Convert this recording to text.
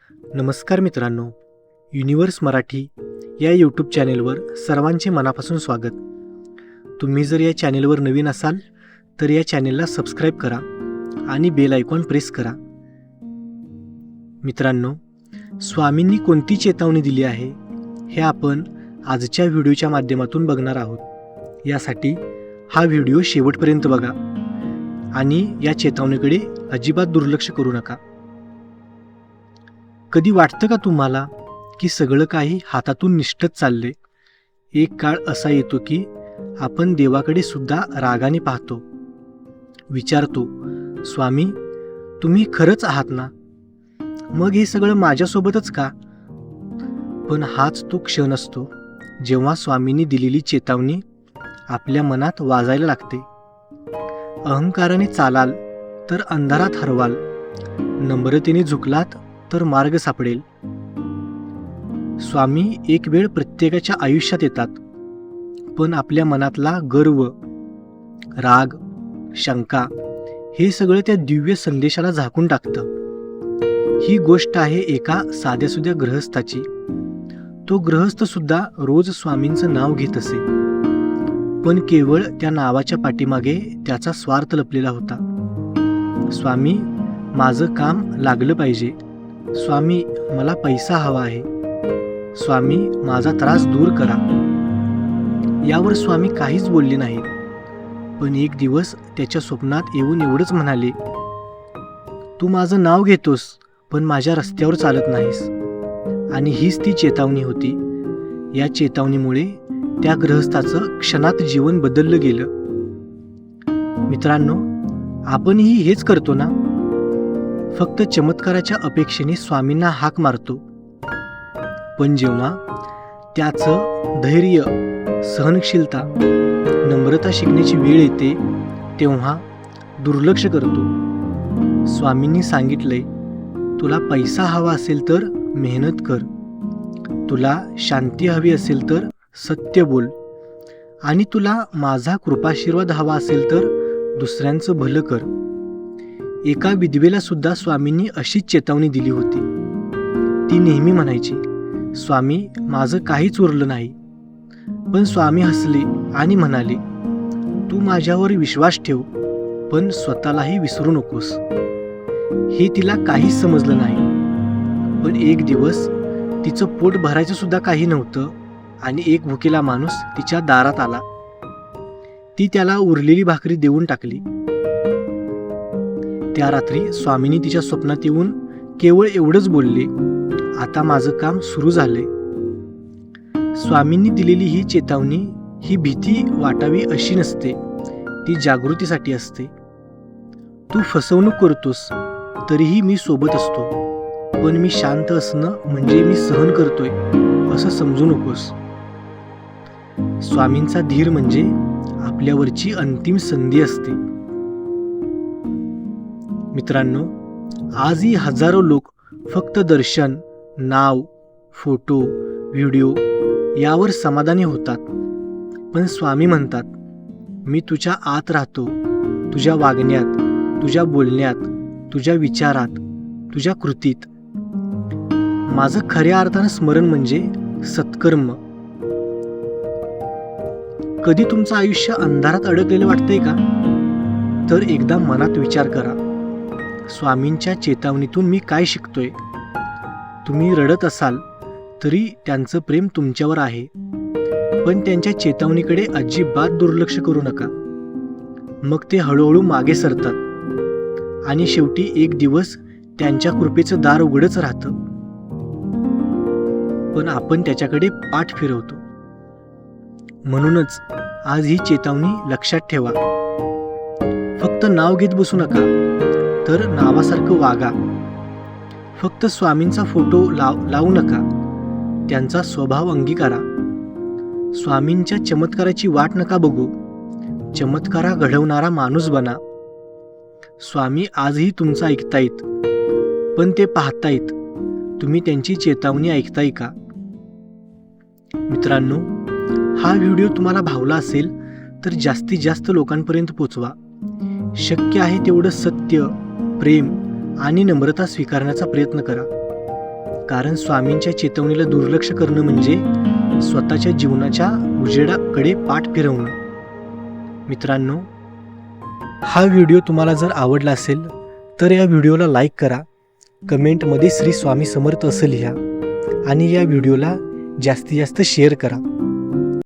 नमस्कार मित्रांनो, युनिवर्स मराठी या यूट्यूब चॅनेलवर सर्वांचे मनापासून स्वागत. तुम्ही जर या चॅनेलवर नवीन असाल तर या चॅनेलला सबस्क्राईब करा आणि बेल आयकॉन प्रेस करा. मित्रांनो, स्वामींनी कोणती चेतावणी दिली आहे हे आपण आजच्या व्हिडिओच्या माध्यमातून बघणार आहोत. यासाठी हा व्हिडिओ शेवटपर्यंत बघा आणि या चेतावणीकडे अजिबात दुर्लक्ष करू नका. कधी वाटतं का तुम्हाला की सगळं काही हातातून निष्ठत चालले? एक काळ असा येतो की आपण देवाकडे सुद्धा रागाने पाहतो, विचारतो, स्वामी तुम्ही खरंच आहात ना? मग हे सगळं माझ्यासोबतच का? पण हाच तो क्षण असतो जेव्हा स्वामींनी दिलेली चेतावणी आपल्या मनात वाजायला लागते. अहंकाराने चालाल तर अंधारात हरवाल, नम्रतेने झुकलात तर मार्ग सापडेल. स्वामी एक वेळ प्रत्येकाच्या आयुष्यात येतात, पण आपल्या मनातला गर्व, राग, शंका हे सगळं त्या दिव्य संदेशाला झाकून टाकतं. ही गोष्ट आहे एका साध्यासुध्या गृहस्थाची. तो गृहस्थ सुद्धा रोज स्वामींचं नाव घेत असे, पण केवळ त्या नावाच्या पाठीमागे त्याचा स्वार्थ लपलेला होता. स्वामी माझं काम लागलं पाहिजे, स्वामी मला पैसा हवा आहे, स्वामी माझा त्रास दूर करा. यावर स्वामी काहीच बोलले नाहीत. पण एक दिवस त्याच्या स्वप्नात येऊन एवढंच म्हणाले, तू माझं नाव घेतोस पण माझ्या रस्त्यावर चालत नाहीस. आणि हीच ती चेतावणी होती. या चेतावणीमुळे त्या गृहस्थाचं क्षणात जीवन बदललं गेलं. मित्रांनो, आपणही हेच करतो ना? फक्त चमत्काराच्या अपेक्षेने स्वामींना हाक मारतो, पण जेव्हा त्याचं धैर्य, सहनशीलता, नम्रता शिकण्याची वेळ येते तेव्हा दुर्लक्ष करतो. स्वामींनी सांगितलंय, तुला पैसा हवा असेल तर मेहनत कर, तुला शांती हवी असेल तर सत्य बोल, आणि तुला माझा कृपाशीर्वाद हवा असेल तर दुसऱ्यांचं भलं कर. एका विधवेला सुद्धा स्वामींनी अशीच चेतावणी दिली होती. ती नेहमी म्हणायची, स्वामी माझं काहीच उरलं नाही. पण स्वामी हसले आणि म्हणाले, तू माझ्यावर विश्वास ठेव, पण स्वतःलाही विसरू नकोस. हे तिला काहीच समजलं नाही. पण एक दिवस तिचं पोट भरायचं सुद्धा काही नव्हतं आणि एक भुकेला माणूस तिच्या दारात आला. ती त्याला उरलेली भाकरी देऊन टाकली. त्या रात्री स्वामींनी तिच्या स्वप्नात येऊन केवळ एवढंच बोलले, आता माझं काम सुरू झालंय. स्वामींनी दिलेली ही चेतावणी ही भीती वाटावी अशी नसते, ती जागृतीसाठी असते. तू फसवणूक करतोस तरीही मी सोबत असतो, पण मी शांत असणं म्हणजे मी सहन करतोय असं समजू नकोस. स्वामींचा धीर म्हणजे आपल्यावरची अंतिम संधी असते. मित्रांनो, आजही हजारो लोक फक्त दर्शन, नाव, फोटो, व्हिडिओ यावर समाधानी होतात. पण स्वामी म्हणतात, मी तुझ्या आत राहतो, तुझ्या वागण्यात, तुझ्या बोलण्यात, तुझ्या विचारात, तुझ्या कृतीत. माझं खऱ्या अर्थानं स्मरण म्हणजे सत्कर्म. कधी तुमचं आयुष्य अंधारात अडकलेलं वाटतंय का? तर एकदा मनात विचार करा, स्वामींच्या चेतावणीतून मी काय शिकतोय? तुम्ही रडत असाल तरी त्यांचं प्रेम तुमच्यावर आहे, पण त्यांच्या चेतावणीकडे अजिबात दुर्लक्ष करू नका. मग ते हळूहळू मागे सरतात आणि शेवटी एक दिवस त्यांच्या कृपेचं दार उघडच राहतं, पण आपण त्याच्याकडे पाठ फिरवतो. म्हणूनच आज ही चेतावणी लक्षात ठेवा. फक्त नाव घेत बसू नका, तर नावासारखं वागा. फक्त स्वामींचा फोटो लावू नका, त्यांचा स्वभाव अंगीकारा. स्वामींच्या चमत्काराची वाट नका बघू, चमत्कारा घडवणारा माणूस बना. स्वामी आजही तुमचं ऐकतायत, पण ते पाहतायत तुम्ही त्यांची चेतावणी ऐकताय का? मित्रांनो, हा व्हिडिओ तुम्हाला भावला असेल तर जास्तीत जास्त लोकांपर्यंत पोचवा. शक्य आहे तेवढं सत्य, प्रेम आणि नम्रता स्वीकारण्याचा प्रयत्न करा. कारण स्वामींच्या चेतवणीला दुर्लक्ष करणं म्हणजे स्वतःच्या जीवनाच्या उजेडाकडे पाठ फिरवणं. मित्रांनो, हा व्हिडिओ तुम्हाला जर आवडला असेल तर या व्हिडिओला लाईक करा, कमेंटमध्ये श्री स्वामी समर्थ असं लिहा आणि या व्हिडिओला जास्तीत जास्त शेअर करा.